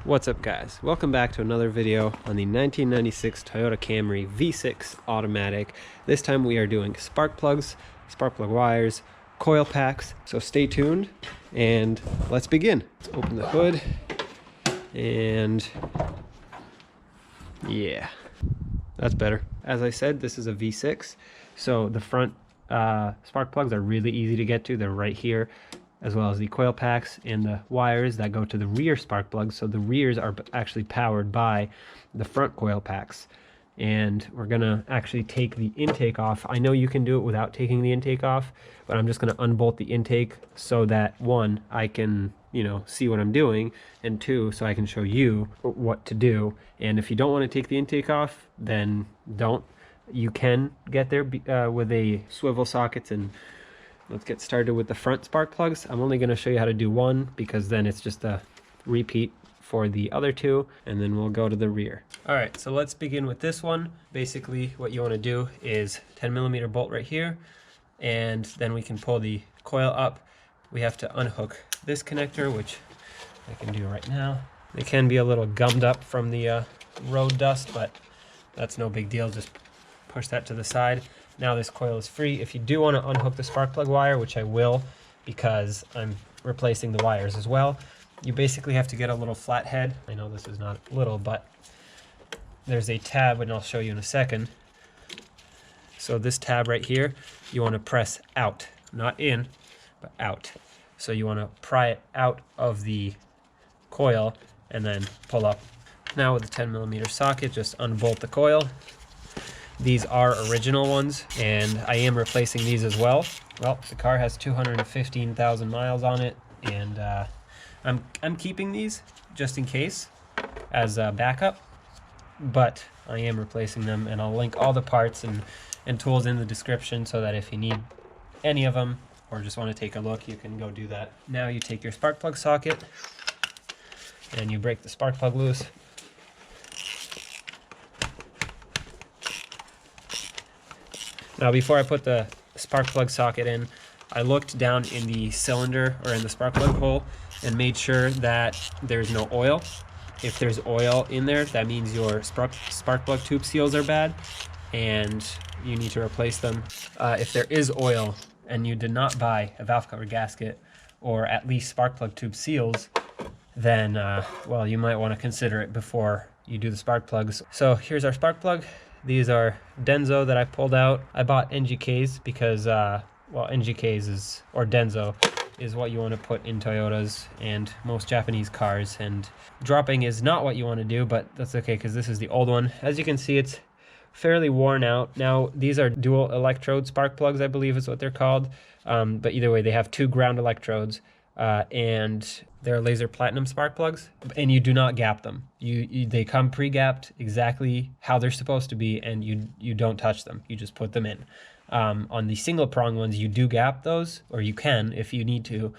What's up guys, welcome back to another video on the 1996 Toyota Camry V6 automatic. This time we are doing spark plugs, spark plug wires, coil packs, so stay tuned and let's begin. Let's open the hood and yeah, that's better. As I said, this is a V6, so the front spark plugs are really easy to get to. They're right here, as well as the coil packs and the wires that go to the rear spark plugs. So the rears are actually powered by the front coil packs. And we're gonna actually take the intake off. I know you can do it without taking the intake off, but I'm just gonna unbolt the intake so that one, I can, see what I'm doing, and two, so I can show you what to do. And if you don't wanna take the intake off, then don't. You can get there with a swivel sockets. And let's get started with the front spark plugs. I'm only going to show you how to do one because then it's just a repeat for the other two, and then we'll go to the rear. All right, so let's begin with this one. Basically what you want to do is 10mm bolt right here, and then we can pull the coil up. We have to unhook this connector, which I can do right now. It can be a little gummed up from the road dust, but that's no big deal. Just push that to the side. Now this coil is free. If you do want to unhook the spark plug wire, which I will because I'm replacing the wires as well, you basically have to get a little flat head. I know this is not little, but there's a tab, and I'll show you in a second. So this tab right here, you want to press out, not in, but out. So you want to pry it out of the coil and then pull up. Now with the 10mm socket, just unbolt the coil. These are original ones, and I am replacing these as well. Well, the car has 215,000 miles on it, and I'm keeping these just in case as a backup, but I am replacing them, and I'll link all the parts and tools in the description so that if you need any of them or just want to take a look, you can go do that. Now you take your spark plug socket and you break the spark plug loose. Now before I put the spark plug socket in, I looked down in the cylinder or in the spark plug hole and made sure that there's no oil. If there's oil in there, that means your spark plug tube seals are bad and you need to replace them. If there is oil and you did not buy a valve cover gasket or at least spark plug tube seals, then well, you might want to consider it before you do the spark plugs. So here's our spark plug. These are Denso that I pulled out. I bought NGKs because, well, NGKs is, or Denso, is what you want to put in Toyotas and most Japanese cars. And dropping is not what you want to do, but that's okay because this is the old one. As you can see, it's fairly worn out. Now, these are dual electrode spark plugs, I believe is what they're called. But either way, they have two ground electrodes. And they're laser platinum spark plugs, and you do not gap them. They come pre-gapped exactly how they're supposed to be, and you don't touch them. You just put them in. On the single prong ones, you do gap those, or you can if you need to,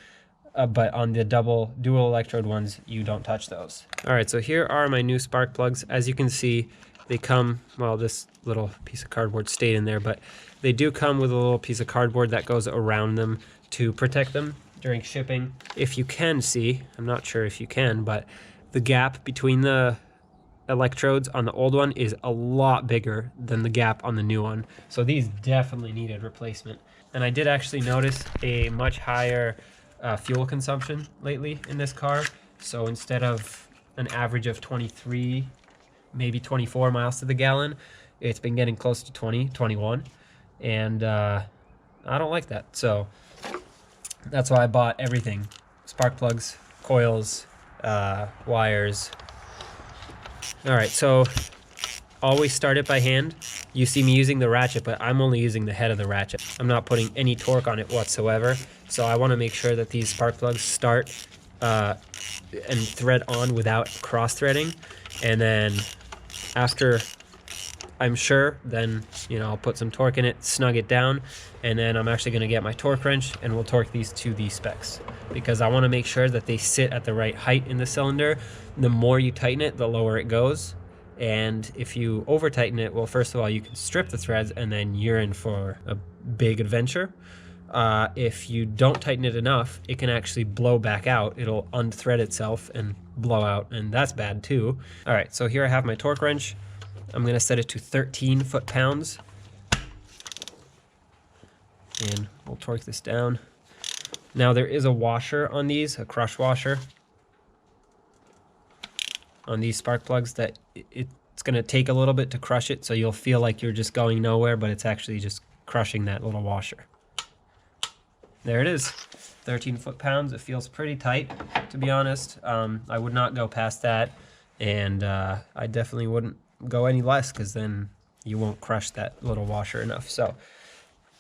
but on the dual electrode ones, you don't touch those. All right, so here are my new spark plugs. As you can see, they come, well, this little piece of cardboard stayed in there, but they do come with a little piece of cardboard that goes around them to protect them during shipping. If you can see, I'm not sure if you can, but the gap between the electrodes on the old one is a lot bigger than the gap on the new one. So these definitely needed replacement. And I did actually notice a much higher fuel consumption lately in this car. So instead of an average of 23, maybe 24 miles to the gallon, it's been getting close to 20, 21. And I don't like that. So that's why I bought everything. Spark plugs, coils, wires. All right, so always start it by hand. You see me using the ratchet, but I'm only using the head of the ratchet. I'm not putting any torque on it whatsoever. So I want to make sure that these spark plugs start and thread on without cross-threading. And then after I'm sure, then, I'll put some torque in it, snug it down, and then I'm actually going to get my torque wrench and we'll torque these to these specs because I want to make sure that they sit at the right height in the cylinder. The more you tighten it, the lower it goes. And if you over tighten it, well, first of all, you can strip the threads and then you're in for a big adventure. if you don't tighten it enough, it can actually blow back out. It'll unthread itself and blow out, and that's bad too. All right, so here I have my torque wrench. I'm gonna set it to 13 foot-pounds. And we'll torque this down. Now there is a washer on these, a crush washer on these spark plugs that it's gonna take a little bit to crush it, so you'll feel like you're just going nowhere, but it's actually just crushing that little washer. There it is, 13 foot-pounds. It feels pretty tight, to be honest. I would not go past that, and I definitely wouldn't go any less, because then you won't crush that little washer enough. So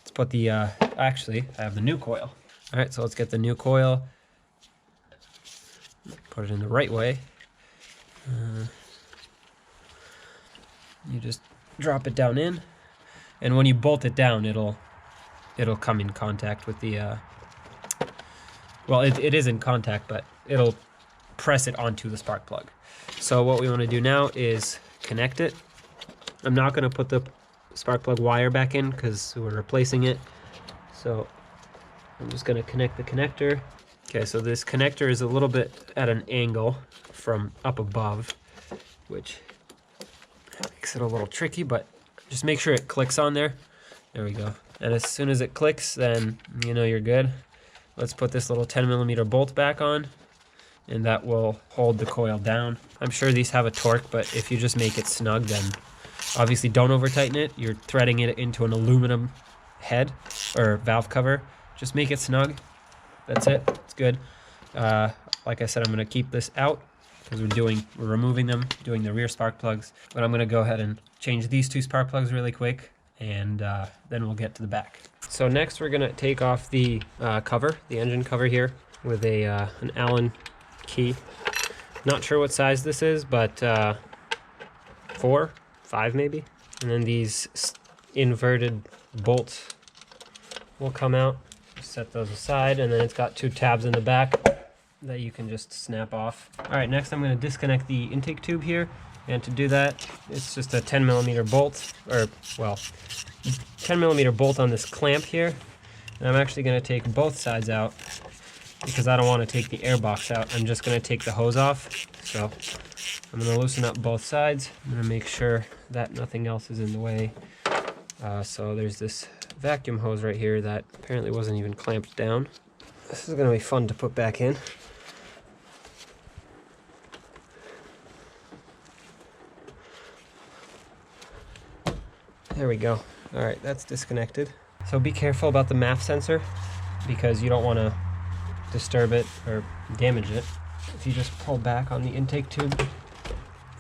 let's put the, actually, I have the new coil. All right, so let's get the new coil, put it in the right way. You just drop it down in, and when you bolt it down, it'll come in contact with the, well, it is in contact, but it'll press it onto the spark plug. So what we want to do now is connect it. I'm not going to put the spark plug wire back in because we're replacing it. So I'm just going to connect the connector. Okay, so this connector is a little bit at an angle from up above, which makes it a little tricky, but just make sure it clicks on there. There we go. And as soon as it clicks, then you know you're good. Let's put this little 10mm bolt back on, and that will hold the coil down. I'm sure these have a torque, but if you just make it snug, then obviously don't over tighten it. You're threading it into an aluminum head or valve cover. Just make it snug. That's it. It's good. Like I said, I'm going to keep this out because we're removing them, doing the rear spark plugs. But I'm going to go ahead and change these two spark plugs really quick, and then we'll get to the back. So next we're going to take off the cover, the engine cover here, with an Allen key. Not sure what size this is, but 4, 5 maybe. And then these inverted bolts will come out. Set those aside, and then it's got 2 tabs in the back that you can just snap off. All right, next I'm going to disconnect the intake tube here, and to do that, it's just a 10mm bolt, or well, 10mm bolt on this clamp here. And I'm actually going to take both sides out because I don't want to take the air box out. I'm just going to take the hose off. So I'm going to loosen up both sides. I'm going to make sure that nothing else is in the way. So there's this vacuum hose right here that apparently wasn't even clamped down. This is going to be fun to put back in. There we go. All right, that's disconnected. So be careful about the MAF sensor because you don't want to disturb it or damage it. If you just pull back on the intake tube,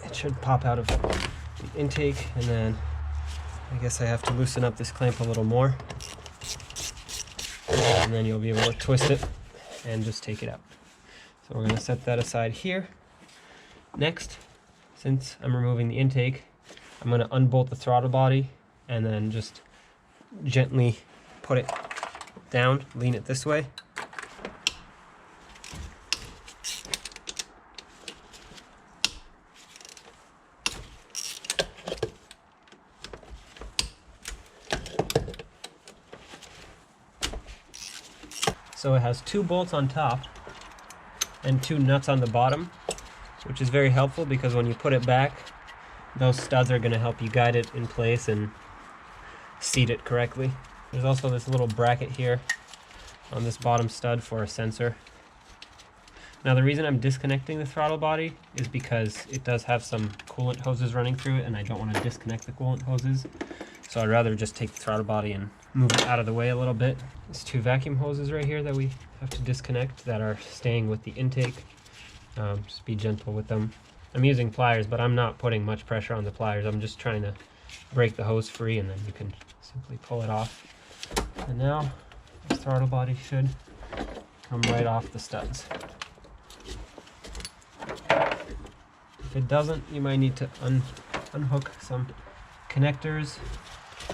it should pop out of the intake, and then I guess I have to loosen up this clamp a little more, and then you'll be able to twist it and just take it out. So we're going to set that aside here. Next, since I'm removing the intake, I'm going to unbolt the throttle body and then just gently put it down, lean it this way. So it has 2 bolts on top and 2 nuts on the bottom, which is very helpful because when you put it back, those studs are going to help you guide it in place and seat it correctly. There's also this little bracket here on this bottom stud for a sensor. Now the reason I'm disconnecting the throttle body is because it does have some coolant hoses running through it, and I don't want to disconnect the coolant hoses. So I'd rather just take the throttle body and move it out of the way a little bit. There's 2 vacuum hoses right here that we have to disconnect that are staying with the intake. Just be gentle with them. I'm using pliers, but I'm not putting much pressure on the pliers. I'm just trying to break the hose free, and then you can simply pull it off. And now the throttle body should come right off the studs. If it doesn't, you might need to unhook some connectors.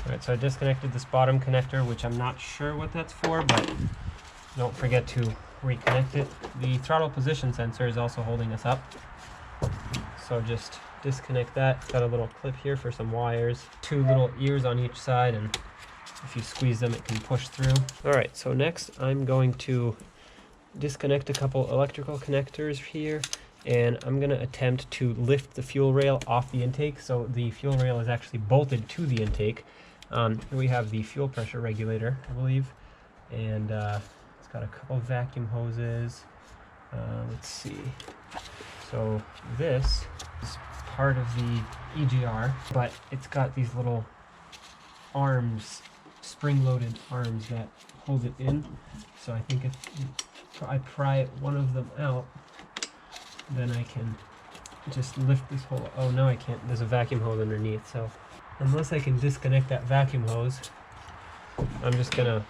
Alright, so I disconnected this bottom connector, which I'm not sure what that's for, but don't forget to reconnect it. The throttle position sensor is also holding us up, so just disconnect that. It's got a little clip here for some wires, 2 little ears on each side, and if you squeeze them, it can push through. All right, so next I'm going to disconnect a couple electrical connectors here, and I'm gonna attempt to lift the fuel rail off the intake. So the fuel rail is actually bolted to the intake. Here we have the fuel pressure regulator, I believe, and it's got a couple vacuum hoses. Let's see. So this is part of the EGR, but it's got these little arms, spring-loaded arms that hold it in. So I think if I pry one of them out, then I can just lift this whole, oh no I can't, there's a vacuum hose underneath. So unless I can disconnect that vacuum hose, I'm just gonna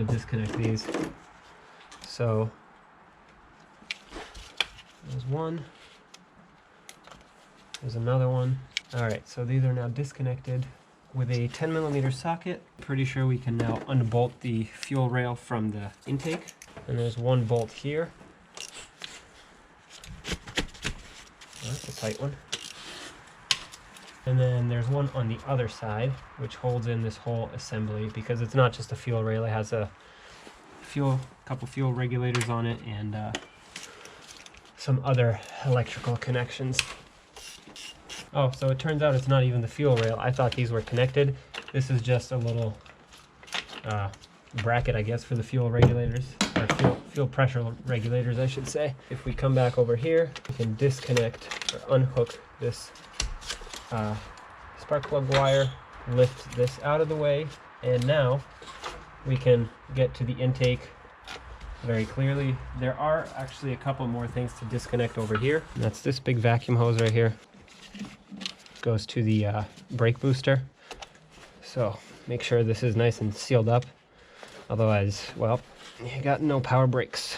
disconnect these. So there's one, there's another one. All right, so these are now disconnected with a 10mm socket. Pretty sure we can now unbolt the fuel rail from the intake. And there's one bolt here. That's a tight one. And then there's one on the other side, which holds in this whole assembly, because it's not just a fuel rail, it has a couple fuel regulators on it and some other electrical connections. Oh, so it turns out it's not even the fuel rail. I thought these were connected. This is just a little bracket, I guess, for the fuel regulators, or fuel pressure regulators, I should say. If we come back over here, we can disconnect or unhook this spark plug wire, lift this out of the way, and now we can get to the intake very clearly. There are actually a couple more things to disconnect over here. And that's this big vacuum hose right here. Goes to the brake booster. So make sure this is nice and sealed up. Otherwise, well, you got no power brakes.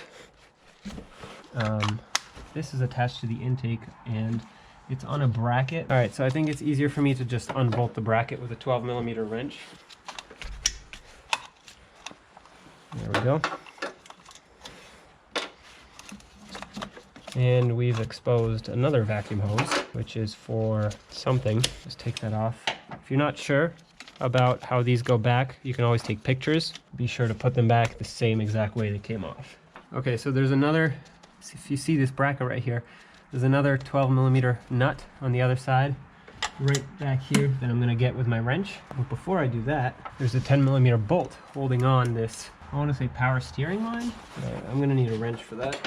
This is attached to the intake and it's on a bracket. All right, so I think it's easier for me to just unbolt the bracket with a 12mm wrench. There we go. And we've exposed another vacuum hose, which is for something. Just take that off. If you're not sure about how these go back, you can always take pictures. Be sure to put them back the same exact way they came off. Okay, so there's another, if you see this bracket right here, there's another 12mm nut on the other side, right back here, that I'm gonna get with my wrench. But before I do that, there's a 10mm bolt holding on this, I wanna say power steering line. I'm gonna need a wrench for that.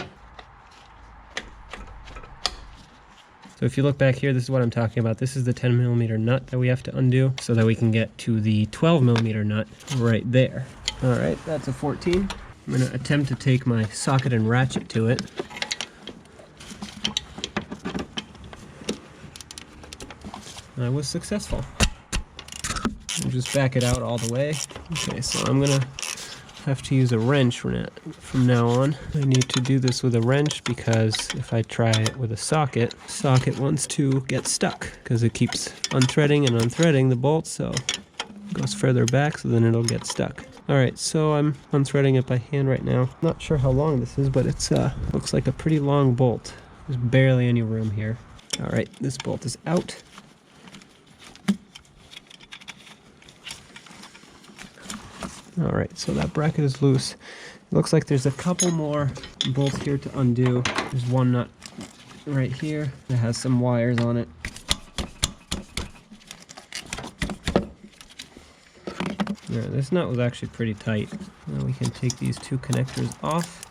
So if you look back here, this is what I'm talking about. This is the 10mm nut that we have to undo so that we can get to the 12mm nut right there. All right, that's a 14. I'm gonna attempt to take my socket and ratchet to it. I was successful. I'll just back it out all the way. Okay, so I'm gonna have to use a wrench from now on. I need to do this with a wrench because if I try it with a socket wants to get stuck because it keeps unthreading and unthreading the bolt, so it goes further back, so then it'll get stuck. All right, so I'm unthreading it by hand right now. Not sure how long this is, but it's looks like a pretty long bolt. There's barely any room here. All right, this bolt is out. All right, so that bracket is loose. It looks like there's a couple more bolts here to undo. There's one nut right here that has some wires on it. Yeah, this nut was actually pretty tight. Now we can take these two connectors off.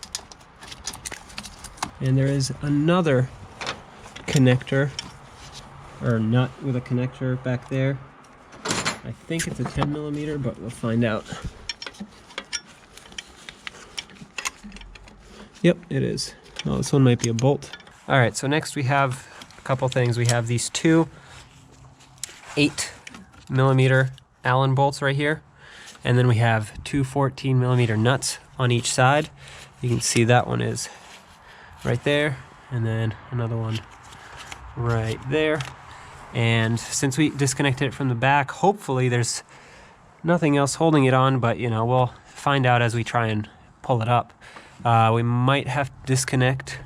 And there is another connector, or nut with a connector back there. I think it's a 10mm, but we'll find out. Yep, it is. Oh, this one might be a bolt. All right, so next we have a couple things. We have these two 8mm Allen bolts right here. And then we have two 14mm nuts on each side. You can see that one is right there. And then another one right there. And since we disconnected it from the back, hopefully there's nothing else holding it on, but you know, we'll find out as we try and pull it up. We might have to disconnect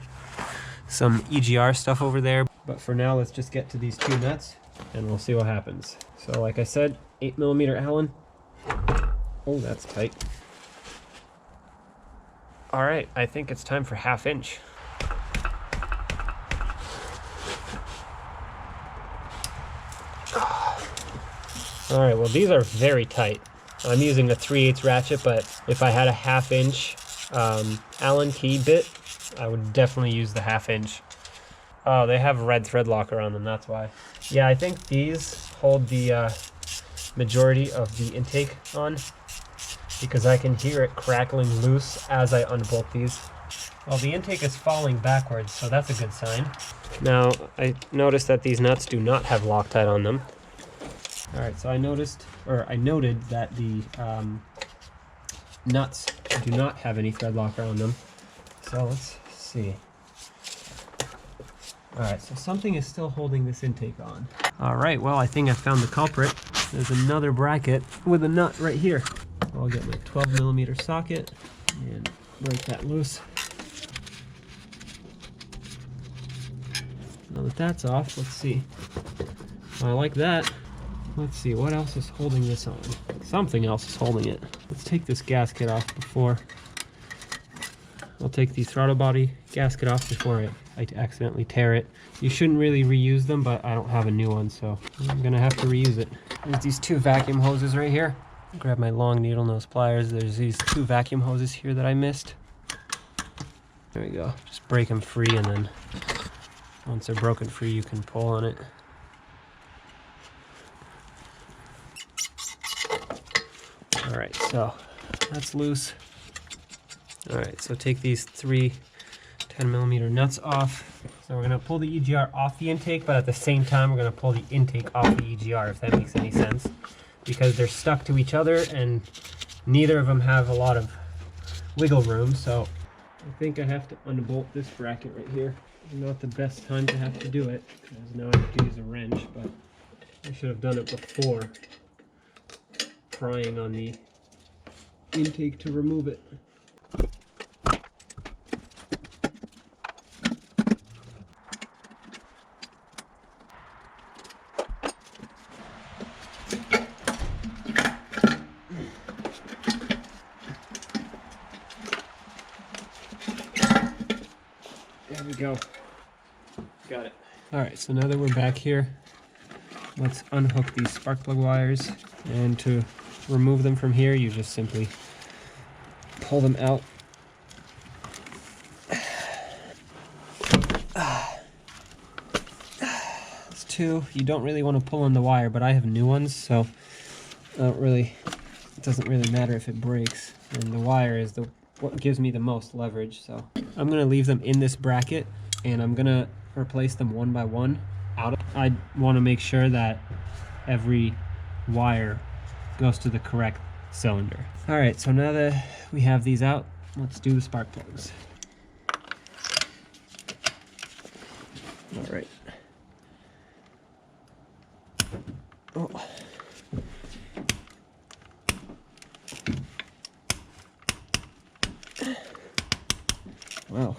some EGR stuff over there, but for now let's just get to these two nuts and we'll see what happens. So like I said, 8mm Allen Oh, that's tight. All right, I think it's time for 1/2 inch. All right, well, these are very tight. I'm using a 3/8 ratchet, but if I had a 1/2 inch Allen key bit, I would definitely use the 1/2 inch. Oh, they have red thread locker on them, that's why. Yeah, I think these hold the majority of the intake on, because I can hear it crackling loose as I unbolt these. Well, the intake is falling backwards, so that's a good sign. Now, I noticed that these nuts do not have Loctite on them. All right, so I noted that the nuts do not have any thread locker on them. So let's see. All right, so something is still holding this intake on. All right, well, I think I found the culprit. There's another bracket with a nut right here. I'll get my 12mm socket and break that loose. Now that that's off, let's see. I like that. Let's see, what else is holding this on? Something else is holding it. Let's take this gasket off before... I'll take the throttle body gasket off before I accidentally tear it. You shouldn't really reuse them, but I don't have a new one, so I'm gonna have to reuse it. There's these 2 vacuum hoses right here. Grab my long needle nose pliers. There's these 2 vacuum hoses here that I missed. There we go. Just break them free, and then once they're broken free, you can pull on it. All right, so that's loose. All right, so take these 3 10mm nuts off. So we're gonna pull the EGR off the intake, but at the same time, we're gonna pull the intake off the EGR, if that makes any sense, because they're stuck to each other and neither of them have a lot of wiggle room. So I think I have to unbolt this bracket right here. Not the best time to have to do it, because now I have to use a wrench, but I should have done it before prying on the intake to remove it. There we go. Got it. All right, so now that we're back here, let's unhook these spark plug wires. And to remove them from here, you just simply pull them out. It's 2. You don't really want to pull on the wire, but I have new ones, so it doesn't really matter if it breaks. And the wire is what gives me the most leverage, so I'm gonna leave them in this bracket, and I'm gonna replace them one by one out. I want to make sure that every wire goes to the correct cylinder. All right, so now that we have these out, let's do the spark plugs. All right. Oh. Wow.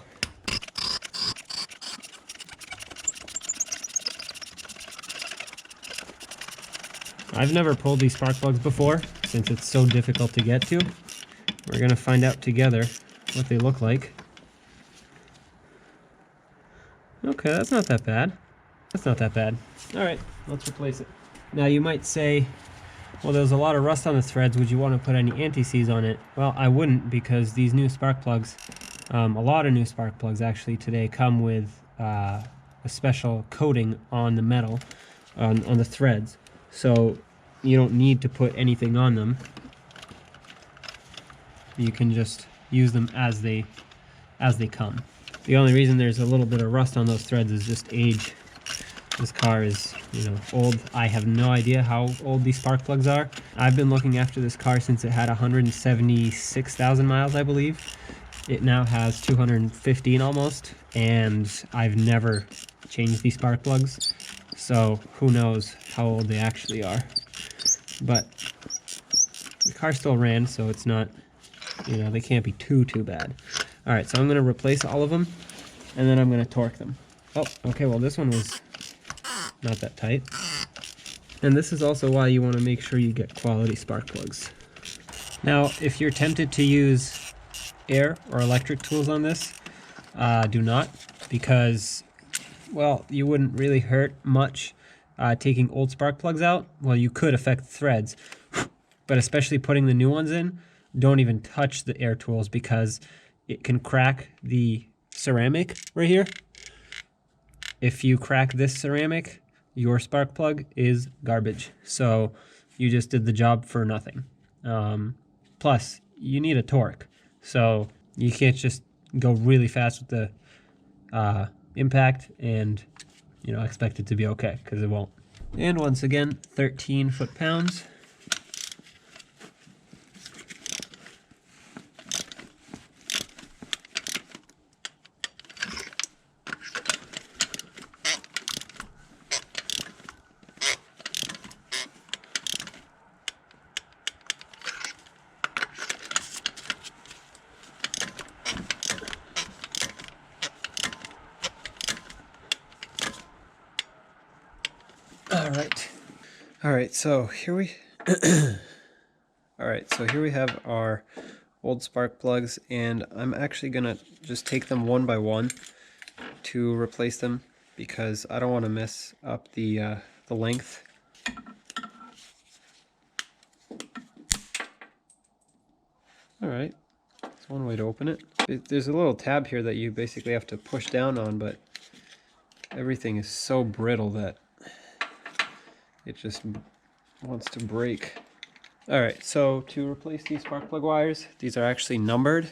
I've never pulled these spark plugs before, since it's so difficult to get to. We're gonna find out together what they look like. Okay, that's not that bad. That's not that bad. All right, let's replace it. Now you might say, well, there's a lot of rust on the threads. Would you want to put any anti-seize on it? Well, I wouldn't, because these new spark plugs, a lot of new spark plugs actually today come with a special coating on the metal, on the threads. So you don't need to put anything on them. You can just use them as they come. The only reason there's a little bit of rust on those threads is just age. This car is, old. I have no idea how old these spark plugs are. I've been looking after this car since it had 176,000 miles, I believe. It now has 215 almost, and I've never changed these spark plugs. So who knows how old they actually are. But the car still ran, so it's not, they can't be too bad. All right, so I'm gonna replace all of them, and then I'm gonna torque them. Oh, okay, well this one was not that tight. And this is also why you wanna make sure you get quality spark plugs. Now, if you're tempted to use air or electric tools on this, do not, because, well, you wouldn't really hurt much taking old spark plugs out. Well, you could affect threads, but especially putting the new ones in, don't even touch the air tools because it can crack the ceramic right here. If you crack this ceramic, your spark plug is garbage. So you just did the job for nothing. Plus, you need a torque. So you can't just go really fast with the impact and expect it to be okay, because it won't. And once again, 13 foot-pounds. All right, so here we have our old spark plugs, and I'm actually gonna just take them one by one to replace them because I don't want to mess up the length. All right, that's one way to open it. There's a little tab here that you basically have to push down on, but everything is so brittle that it just wants to break. Alright, so to replace these spark plug wires, these are actually numbered,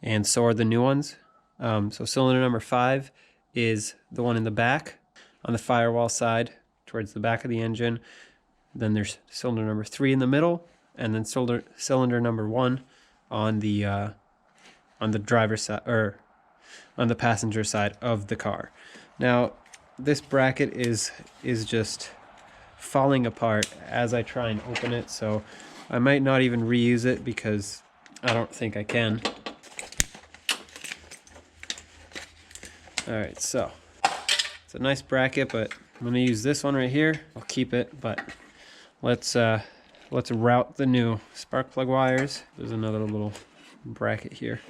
and so are the new ones. So cylinder number 5 is the one in the back on the firewall side towards the back of the engine. Then there's cylinder number 3 in the middle, and then cylinder number 1 on the driver's side, or on the passenger side of the car. Now this bracket is just falling apart as I try and open it, so I might not even reuse it because I don't think I can. Alright, so it's a nice bracket, but I'm going to use this one right here. I'll keep it, but let's route the new spark plug wires. There's another little bracket here.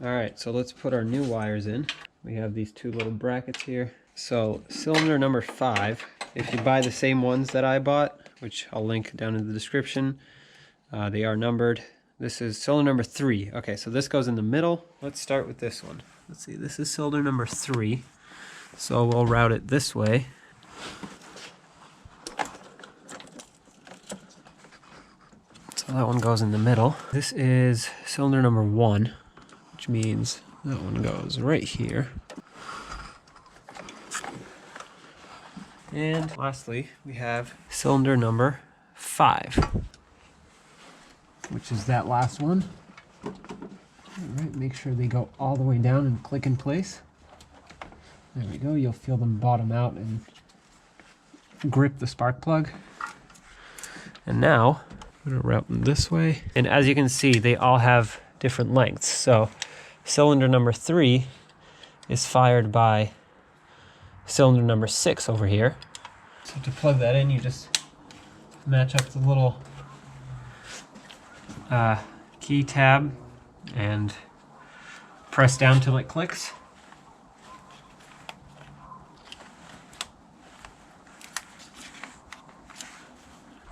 Alright, so let's put our new wires in. We have these two little brackets here. So cylinder number 5, if you buy the same ones that I bought, which I'll link down in the description, they are numbered. This is cylinder number 3. Okay, so this goes in the middle. Let's start with this one. Let's see, this is cylinder number 3. So we'll route it this way. So that one goes in the middle. This is cylinder number 1, which means that one goes right here. And lastly, we have cylinder number 5, which is that last one. Alright, make sure they go all the way down and click in place. There we go, you'll feel them bottom out and grip the spark plug. And now, I'm going to route them this way. And as you can see, they all have different lengths. So cylinder number 3 is fired by cylinder number 6 over here. So to plug that in, you just match up the little key tab and press down till it clicks.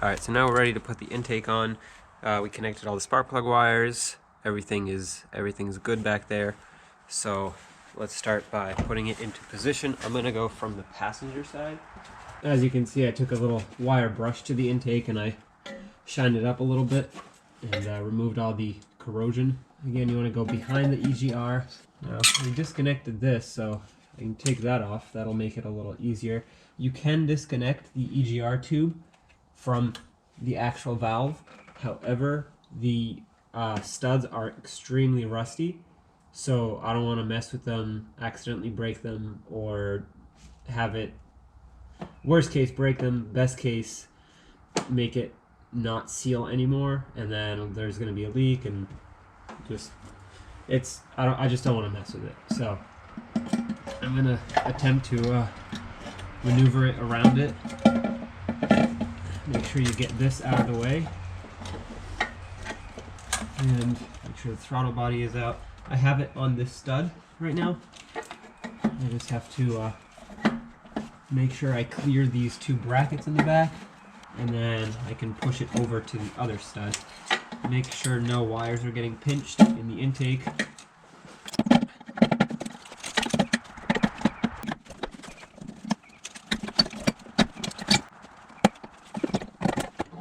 Alright, so now we're ready to put the intake on. We connected all the spark plug wires. Everything's good back there. So let's start by putting it into position. I'm going to go from the passenger side. As you can see, I took a little wire brush to the intake and I shined it up a little bit and removed all the corrosion. Again, you want to go behind the EGR. Now, we disconnected this, so I can take that off. That'll make it a little easier. You can disconnect the EGR tube from the actual valve. However, the studs are extremely rusty, so I don't want to mess with them, accidentally break them, or have it, worst case, break them, best case, make it not seal anymore, and then there's going to be a leak, and just, I just don't want to mess with it. So I'm going to attempt to maneuver it around it. Make sure you get this out of the way. And make sure the throttle body is out. I have it on this stud right now. I just have to make sure I clear these two brackets in the back, and then I can push it over to the other stud. Make sure no wires are getting pinched in the intake.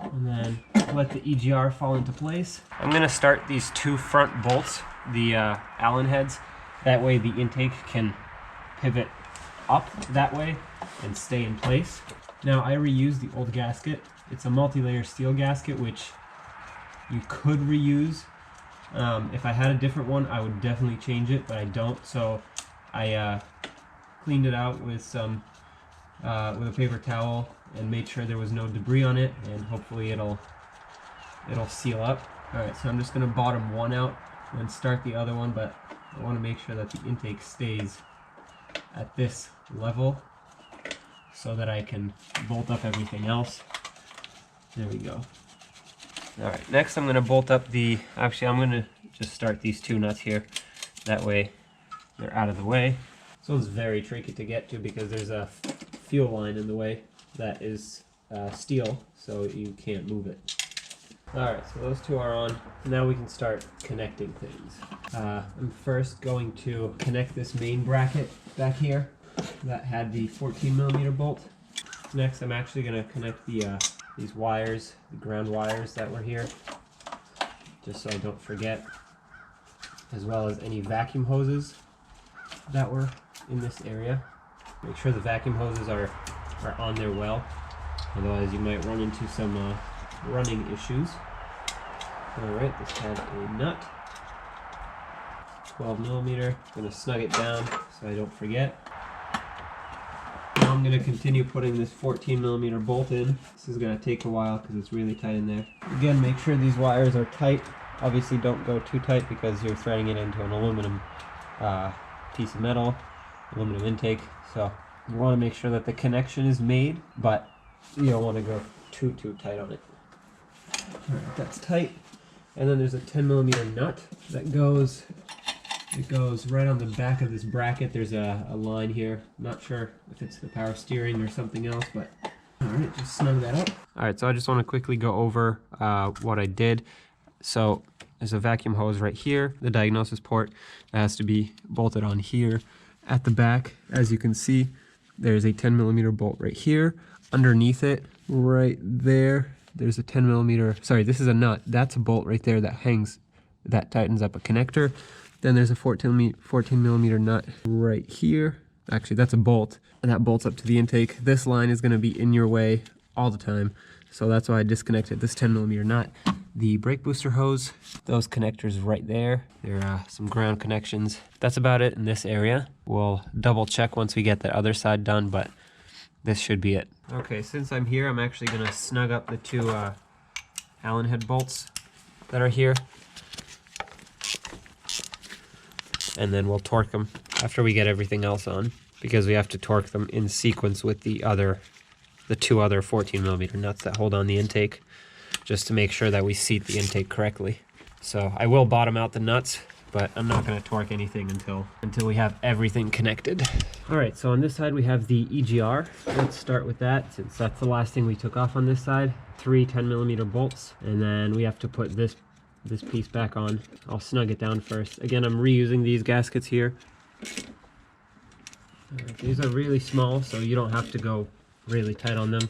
And then let the EGR fall into place. I'm going to start these two front bolts, the Allen heads. That way the intake can pivot up that way and stay in place. Now I reuse the old gasket. It's a multi-layer steel gasket, which you could reuse. If I had a different one, I would definitely change it, but I don't. So I cleaned it out with some with a paper towel and made sure there was no debris on it, and hopefully it'll seal up. All right, so I'm just going to bottom one out and start the other one, but I want to make sure that the intake stays at this level so that I can bolt up everything else. There we go. All right, next I'm going to bolt up the, actually I'm going to just start these two nuts here. That way they're out of the way. This one's very tricky to get to because there's a fuel line in the way that is steel, so you can't move it. All right, so those two are on. Now we can start connecting things. I'm first going to connect this main bracket back here that had the 14mm bolt. Next, I'm actually going to connect the these wires, the ground wires that were here, just so I don't forget, as well as any vacuum hoses that were in this area. Make sure the vacuum hoses are on there well, otherwise you might run into some running issues. Alright, this had a nut, 12mm. I'm going to snug it down so I don't forget. Now I'm going to continue putting this 14mm bolt in. This is going to take a while because it's really tight in there. Again, make sure these wires are tight. Obviously don't go too tight because you're threading it into an aluminum piece of metal, aluminum intake. So you want to make sure that the connection is made, but you don't want to go too tight on it. Alright, that's tight. And then there's a 10mm nut that goes, it goes right on the back of this bracket. There's a line here. I'm not sure if it's the power steering or something else, but alright, just snug that up. Alright, so I just want to quickly go over what I did. So there's a vacuum hose right here, the diagnosis port that has to be bolted on here. At the back, as you can see, there's a 10mm bolt right here. Underneath it, right there, there's a 10mm, sorry, this is a nut. That's a bolt right there that hangs, that tightens up a connector. Then there's a 14mm nut right here. Actually, that's a bolt, and that bolts up to the intake. This line is going to be in your way all the time, so that's why I disconnected this 10mm nut. The brake booster hose, those connectors right there. There are some ground connections. That's about it in this area. We'll double check once we get the other side done, but this should be it. Okay, since I'm here, I'm actually going to snug up the two Allen head bolts that are here. And then we'll torque them after we get everything else on, because we have to torque them in sequence with the two other 14mm nuts that hold on the intake, just to make sure that we seat the intake correctly. So I will bottom out the nuts, but I'm not going to torque anything until we have everything connected. Alright, so on this side we have the EGR. Let's start with that, since that's the last thing we took off on this side. 3 10mm bolts, and then we have to put this piece back on. I'll snug it down first. Again, I'm reusing these gaskets here. These are really small, so you don't have to go really tight on them.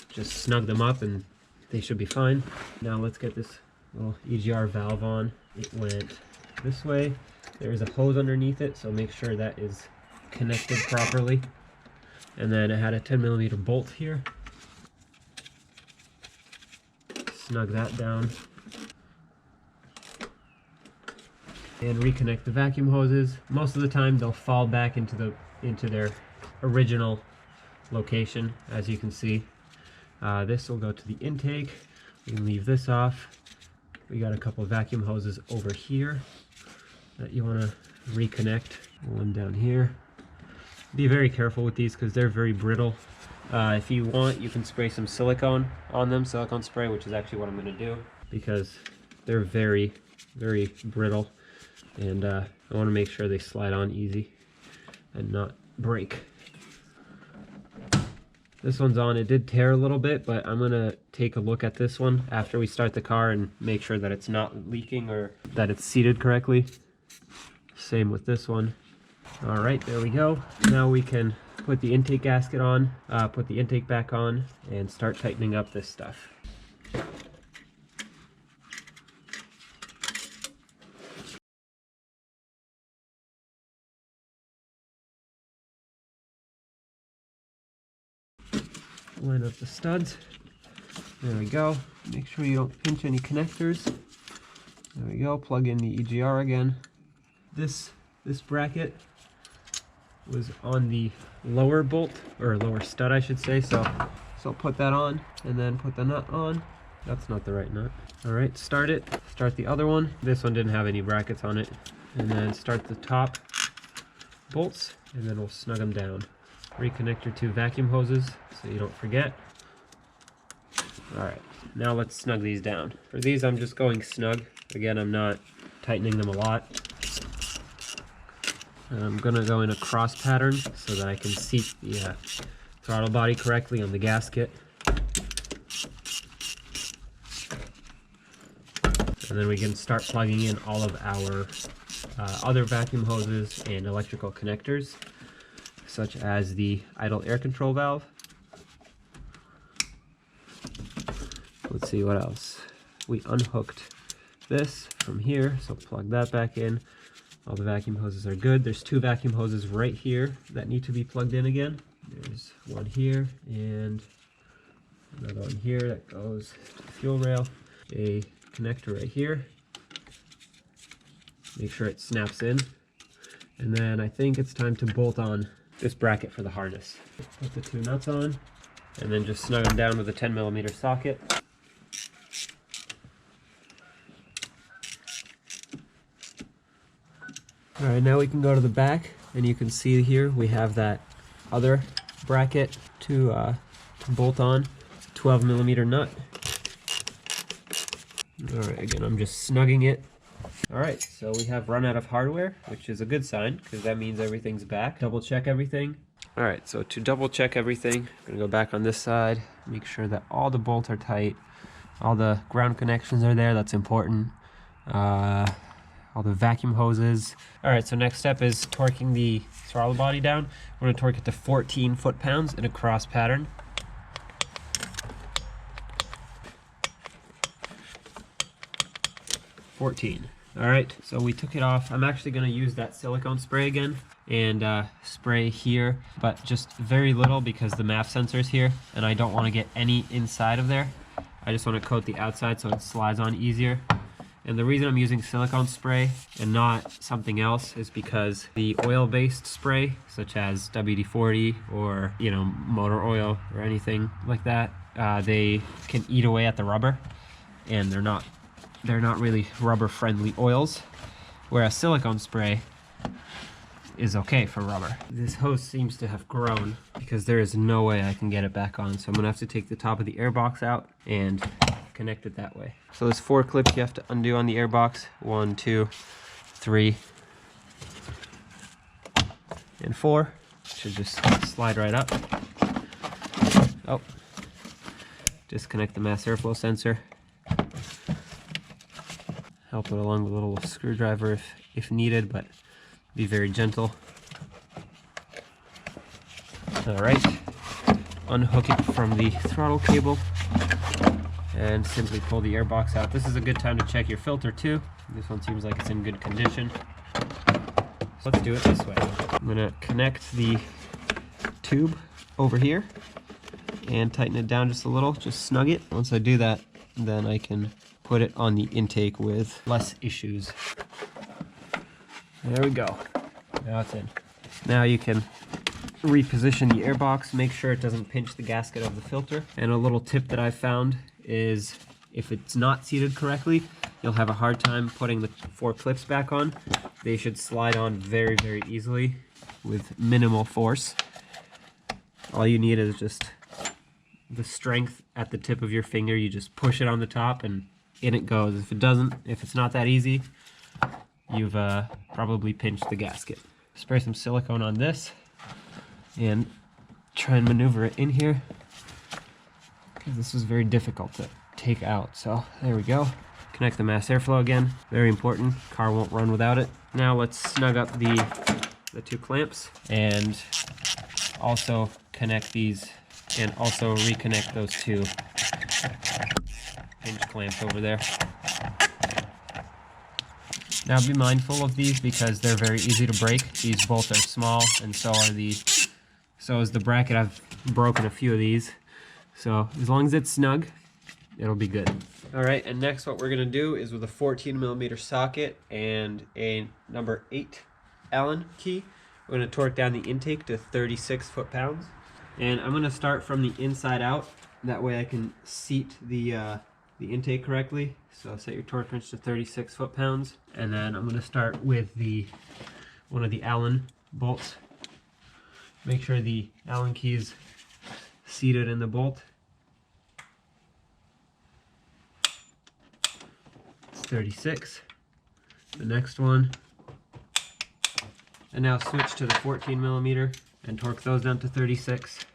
Just snug them up and they should be fine. Now let's get this little EGR valve on. It went this way. There's a hose underneath it, so make sure that is connected properly. And then I had a 10mm bolt here. Snug that down. And reconnect the vacuum hoses. Most of the time they'll fall back into their original location, as you can see. This will go to the intake. We can leave this off. We got a couple of vacuum hoses over here that you want to reconnect. One down here. Be very careful with these because they're very brittle. If you want, you can spray some silicone on them, silicone spray, which is actually what I'm going to do, because they're very very brittle, and I want to make sure they slide on easy and not break. This one's on. It did tear a little bit, but I'm gonna take a look at this one after we start the car and make sure that it's not leaking or that it's seated correctly. Same with this one. All right, there we go. Now we can put the intake gasket on, put the intake back on, and start tightening up this stuff. Line up the studs. There we go. Make sure you don't pinch any connectors. There we go. Plug in the EGR again. This bracket was on the lower bolt, or lower stud I should say, so put that on and then put the nut on. That's not the right nut. All right, start it. Start the other one. This one didn't have any brackets on it. And then start the top bolts, and then we'll snug them down. Reconnect your 2 vacuum hoses so you don't forget. All right, now let's snug these down. For these, I'm just going snug. Again, I'm not tightening them a lot. I'm gonna go in a cross pattern so that I can seat the throttle body correctly on the gasket. And then we can start plugging in all of our other vacuum hoses and electrical connectors, such as the idle air control valve. Let's see what else. We unhooked this from here, so plug that back in. All the vacuum hoses are good. There's 2 vacuum hoses right here that need to be plugged in again. There's one here and another one here that goes to the fuel rail. A connector right here. Make sure it snaps in. And then I think it's time to bolt on this bracket for the harness. Put the 2 nuts on and then just snug them down with a 10mm socket. All right, now we can go to the back, and you can see here we have that other bracket to bolt on. 12mm nut. All right, again, I'm just snugging it. All right, so we have run out of hardware, which is a good sign because that means everything's back. Double check everything. All right, so to double check everything, I'm gonna go back on this side, make sure that all the bolts are tight, all the ground connections are there. That's important. All the vacuum hoses. All right, so next step is torquing the throttle body down. We're gonna torque it to 14 foot-pounds in a cross pattern. All right, so we took it off. I'm actually gonna use that silicone spray again and spray here, but just very little because the MAF sensor is here and I don't wanna get any inside of there. I just wanna coat the outside so it slides on easier. And the reason I'm using silicone spray and not something else is because the oil-based spray, such as WD-40 or motor oil or anything like that, they can eat away at the rubber, and they're not really rubber-friendly oils. Whereas silicone spray is okay for rubber. This hose seems to have grown because there is no way I can get it back on, so I'm gonna have to take the top of the air box out and connect it that way. So there's 4 clips you have to undo on the air box. 1, 2, 3, and 4. Should just slide right up. Oh, disconnect the mass airflow sensor. Help it along with a little screwdriver if needed, but be very gentle. All right, unhook it from the throttle cable and simply pull the air box out. This is a good time to check your filter too. This one seems like it's in good condition. So let's do it this way. I'm gonna connect the tube over here and tighten it down just a little, just snug it. Once I do that, then I can put it on the intake with less issues. There we go. Now it's in. Now you can reposition the airbox, make sure it doesn't pinch the gasket of the filter. And a little tip that I found is if it's not seated correctly, you'll have a hard time putting the 4 clips back on. They should slide on very, very easily with minimal force. All you need is just the strength at the tip of your finger. You just push it on the top and in it goes. If it's not that easy, you've probably pinched the gasket. Spray some silicone on this and try and maneuver it in here, because this is very difficult to take out. So there we go. Connect the mass airflow again, very important. Car won't run without it. Now let's snug up the two clamps and also connect these, and also reconnect those two hinge clamps over there. Now be mindful of these because they're very easy to break. These bolts are small, and so is the bracket. I've broken a few of these. So as long as it's snug, it'll be good. All right, and next what we're gonna do is with a 14mm socket and a number 8 Allen key, we're gonna torque down the intake to 36 foot-pounds. And I'm gonna start from the inside out. That way I can seat the intake correctly. So set your torque wrench to 36 foot-pounds. And then I'm gonna start with one of the Allen bolts. Make sure the Allen key is seated in the bolt. 36. The next one, and now switch to the 14mm and torque those down to 36.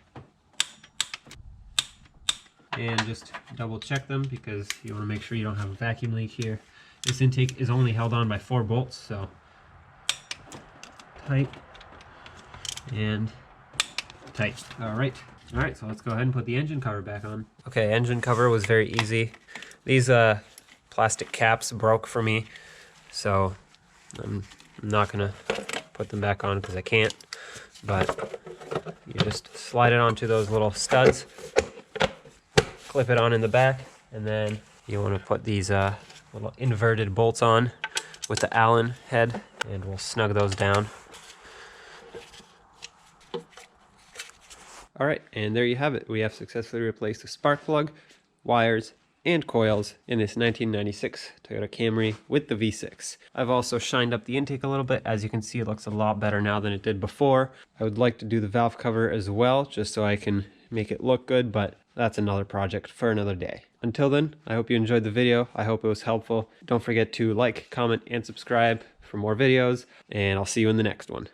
And just double check them because you want to make sure you don't have a vacuum leak here. This intake is only held on by 4 bolts, so tight and tight. All right, so let's go ahead and put the engine cover back on. Okay, engine cover was very easy. These plastic caps broke for me, so I'm not gonna put them back on because I can't, but you just slide it onto those little studs, clip it on in the back, and then you want to put these little inverted bolts on with the Allen head, and we'll snug those down. All right, and there you have it. We have successfully replaced the spark plug, wires, and coils in this 1996 Toyota Camry with the V6. I've also shined up the intake a little bit. As you can see, it looks a lot better now than it did before. I would like to do the valve cover as well, just so I can make it look good, but that's another project for another day. Until then, I hope you enjoyed the video. I hope it was helpful. Don't forget to like, comment, and subscribe for more videos, and I'll see you in the next one.